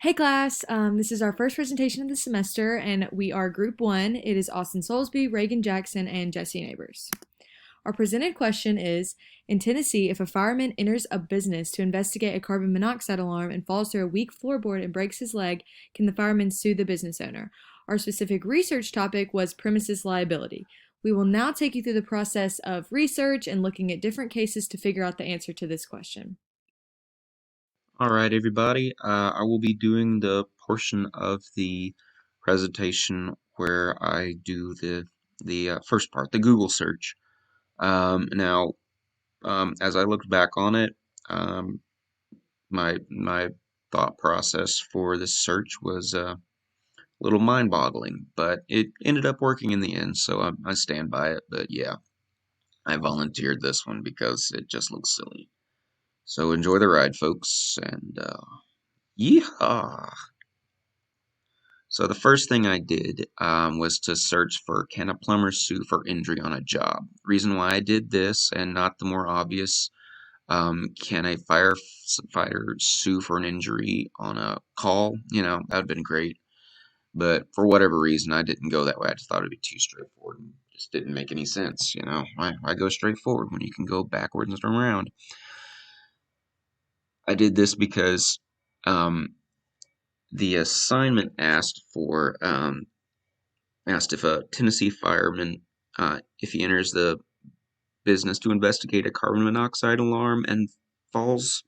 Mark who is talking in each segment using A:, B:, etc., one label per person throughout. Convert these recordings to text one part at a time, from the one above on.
A: Hey class, this is our first presentation of the semester and we are group one. It is Austin Soulsby, Reagan Jackson, and Jessie Nabors. Our presented question is, in Tennessee, if a fireman enters a business to investigate a carbon monoxide alarm and falls through a weak floorboard and breaks his leg, can the fireman sue the business owner? Our specific research topic was premises liability. We will now take you through the process of research and looking at different cases to figure out the answer to this question.
B: All right, everybody. I will be doing the portion of the presentation where I do the first part, the Google search. Now, as I looked back on it, um, my thought process for this search was a little mind-boggling, but it ended up working in the end, so I stand by it. But yeah, I volunteered this one because it just looks silly. So enjoy the ride, folks, and yeehaw! So the first thing I did was to search for can a plumber sue for injury on a job? Reason why I did this and not the more obvious, can a firefighter sue for an injury on a call? That would have been great. But for whatever reason, I didn't go that way. I just thought it'd be too straightforward and just didn't make any sense. Why go straight forward when you can go backwards and around? I did this because um, the assignment asked if a Tennessee fireman, if he enters the business to investigate a carbon monoxide alarm and falls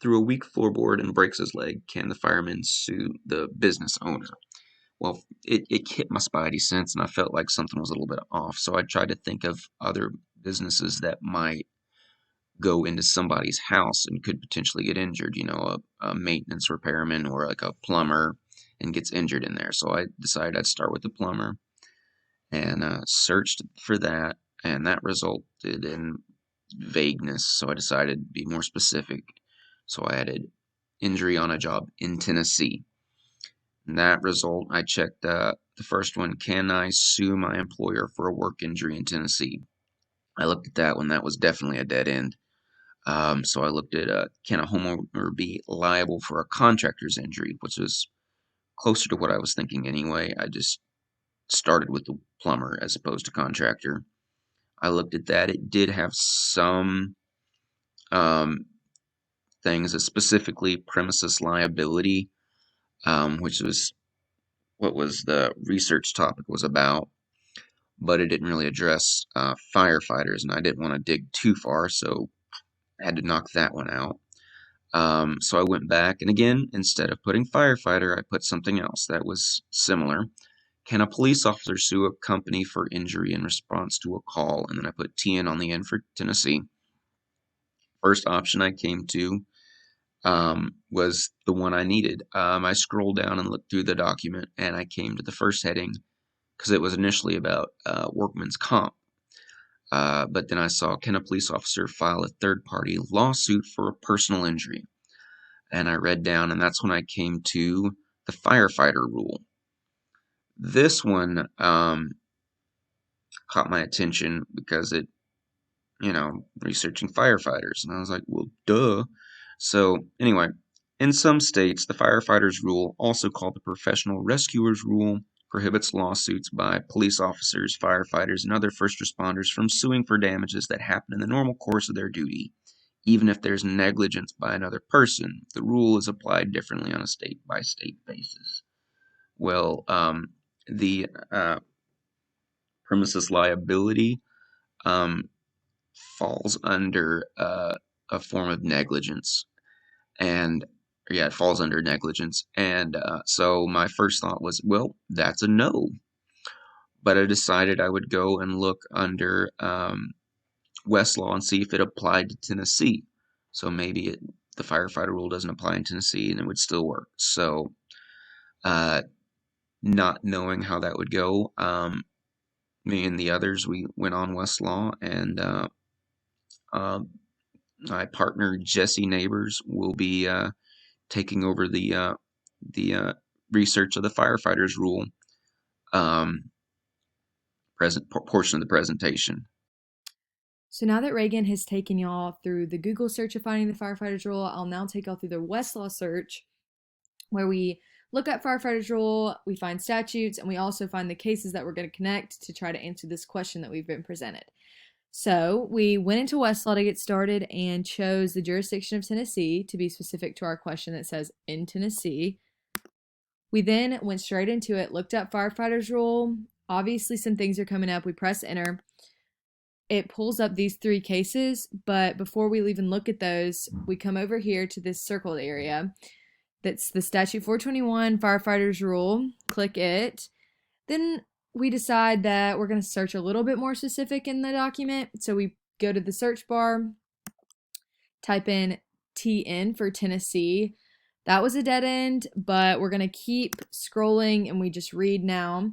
B: through a weak floorboard and breaks his leg, can the fireman sue the business owner? Well, it hit my spidey sense, and I felt like something was a little bit off. So I tried to think of other businesses that might go into somebody's house and could potentially get injured. A maintenance repairman or like a plumber and gets injured in there. So I decided I'd start with the plumber and searched for that, and that resulted in vagueness. So I decided to be more specific. So I added injury on a job in Tennessee. And that result, I checked the first one, can I sue my employer for a work injury in Tennessee? I looked at that one, that was definitely a dead end. So I looked at can a homeowner be liable for a contractor's injury, which was closer to what I was thinking anyway. I just started with the plumber as opposed to contractor. I looked at that. It did have some um, things, specifically premises liability, which was what was the research topic was about, but it didn't really address firefighters, and I didn't want to dig too far, so I had to knock that one out. So I went back, and again, instead of putting firefighter, I put something else that was similar. Can a police officer sue a company for injury in response to a call? And then I put TN on the end for Tennessee. First option I came to was the one I needed. I scrolled down and looked through the document, and I came to the first heading because it was initially about workman's comp. But then I saw, can a police officer file a third-party lawsuit for a personal injury? And I read down, and that's when I came to the firefighter rule. This one caught my attention because researching firefighters. And I was like, well, duh. So, anyway, in some states, the firefighters rule, also called the professional rescuers rule, prohibits lawsuits by police officers, firefighters, and other first responders from suing for damages that happen in the normal course of their duty, even if there's negligence by another person. The rule is applied differently on a state by state basis. Well, the premises liability um, falls under a form of negligence, and yeah, it falls under negligence. And so my first thought was, well, that's a no. But I decided I would go and look under Westlaw and see if it applied to Tennessee. So maybe the firefighter rule doesn't apply in Tennessee and it would still work. So, uh, not knowing how that would go, me and the others, we went on Westlaw, and um, my partner Jessie Nabors will be taking over the research of the firefighters rule um, present portion of the presentation.
A: So now that Reagan has taken y'all through the Google search of finding the firefighters rule, I'll now take y'all through the Westlaw search, where we look at firefighters rule, we find statutes, and we also find the cases that we're going to connect to try to answer this question that we've been presented. So we went into Westlaw to get started and chose the jurisdiction of Tennessee to be specific to our question that says in Tennessee. We then went straight into it, looked up firefighters rule. Obviously, some things are coming up. We press enter. It pulls up these 3 cases, but before we even look at those, we come over here to this circled area. That's the statute 421 firefighters rule. Click it. Then we decide that we're going to search a little bit more specific in the document. So we go to the search bar, type in TN for Tennessee. That was a dead end, but we're going to keep scrolling and we just read now.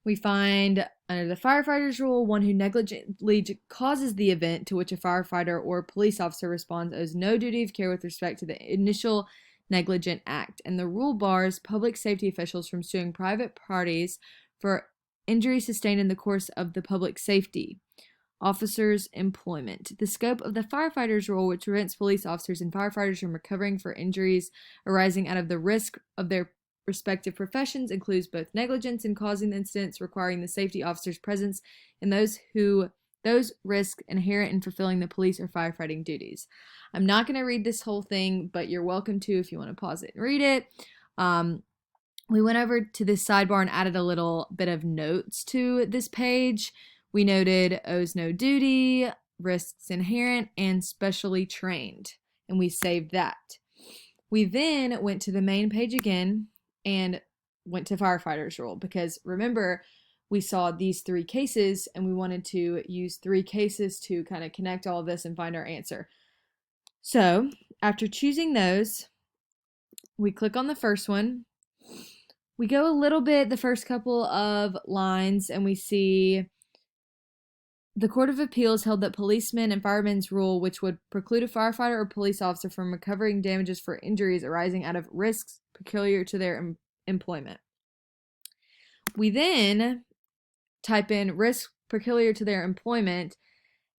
A: We find under the firefighters rule, one who negligently causes the event to which a firefighter or police officer responds owes no duty of care with respect to the initial negligent act. And the rule bars public safety officials from suing private parties for injury sustained in the course of the public safety officers' employment. The scope of the firefighters rule, which prevents police officers and firefighters from recovering for injuries arising out of the risk of their respective professions, includes both negligence in causing the incidents requiring the safety officer's presence and those risks inherent in fulfilling the police or firefighting duties. I'm not going to read this whole thing, but you're welcome to if you want to pause it and read it. We went over to this sidebar and added a little bit of notes to this page. We noted owes no duty, risks inherent, and specially trained, and we saved that. We then went to the main page again and went to firefighters rule because remember, we saw these 3 cases and we wanted to use 3 cases to kind of connect all of this and find our answer. So after choosing those, we click on the first one. We go a little bit, the first couple of lines, and we see the Court of Appeals held that policemen and firemen's rule, which would preclude a firefighter or police officer from recovering damages for injuries arising out of risks peculiar to their employment. We then type in risk peculiar to their employment,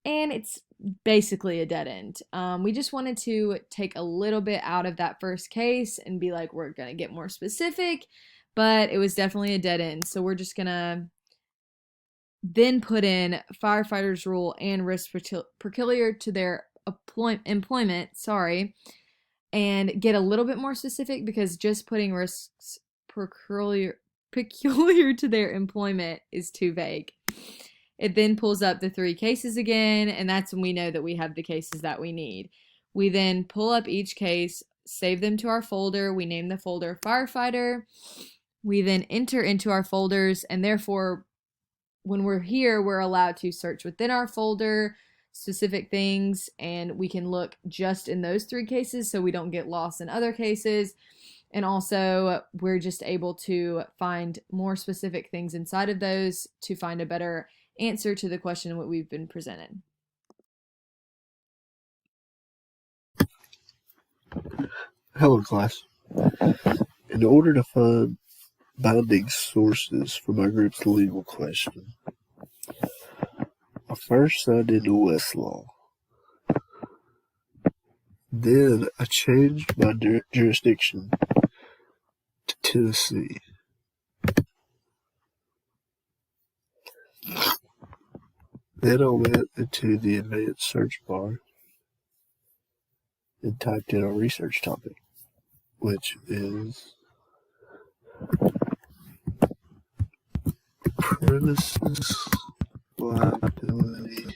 A: and it's basically a dead end. We just wanted to take a little bit out of that first case and be like, we're going to get more specific, but it was definitely a dead end. So we're just going to then put in firefighters rule and risk peculiar to their employment, and get a little bit more specific because just putting risks peculiar to their employment is too vague. It then pulls up the 3 cases again, and that's when we know that we have the cases that we need. We then pull up each case, save them to our folder. We name the folder firefighter. We then enter into our folders, and therefore, when we're here, we're allowed to search within our folder specific things, and we can look just in those 3 cases so we don't get lost in other cases. And also, we're just able to find more specific things inside of those to find a better answer to the question what we've been presented.
C: Hello, class. In order to find binding sources for my group's legal question, I first signed into Westlaw. Then I changed my jurisdiction to Tennessee. Then I went into the advanced search bar and typed in our research topic, which is premises liability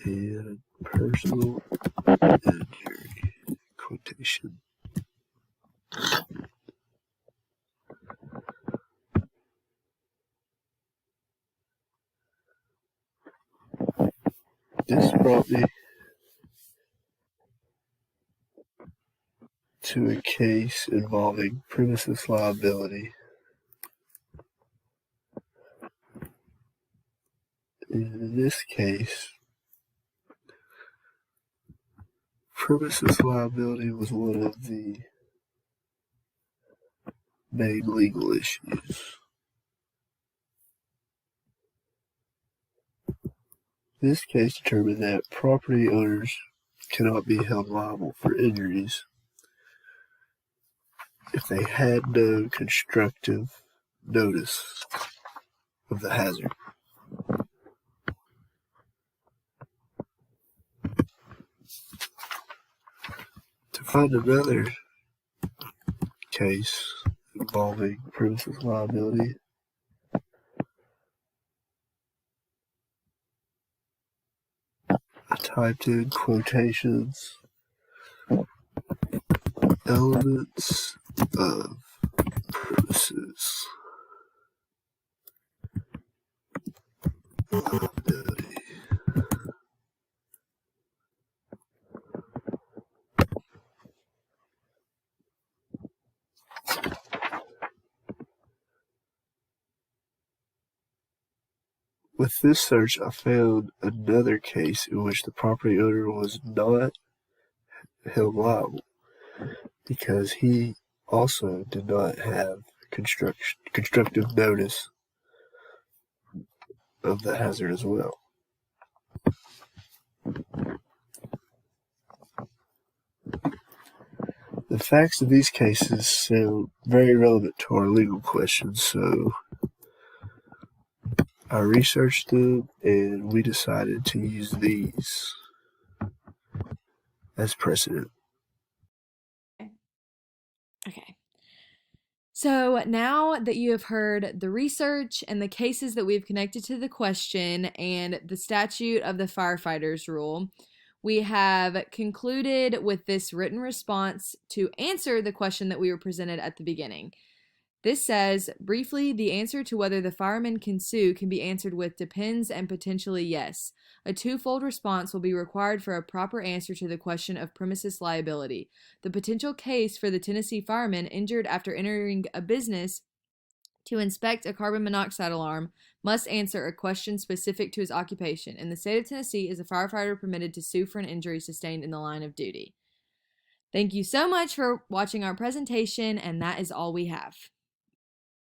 C: and personal injury quotation. This brought me to a case involving premises liability. In this case, premises liability was one of the main legal issues. This case determined that property owners cannot be held liable for injuries if they had no constructive notice of the hazard. To find another case involving premises liability, I typed in quotations, elements of premises liability. With this search, I found another case in which the property owner was not held liable because he also did not have constructive notice of the hazard as well. The facts of these cases sound very relevant to our legal questions, so I researched them and we decided to use these as precedent.
A: Okay. So now that you have heard the research and the cases that we've connected to the question and the statute of the firefighters rule, we have concluded with this written response to answer the question that we were presented at the beginning. This says, briefly, the answer to whether the fireman can sue can be answered with depends and potentially yes. A twofold response will be required for a proper answer to the question of premises liability. The potential case for the Tennessee fireman injured after entering a business to inspect a carbon monoxide alarm must answer a question specific to his occupation. In the state of Tennessee, is a firefighter permitted to sue for an injury sustained in the line of duty? Thank you so much for watching our presentation, and that is all we have.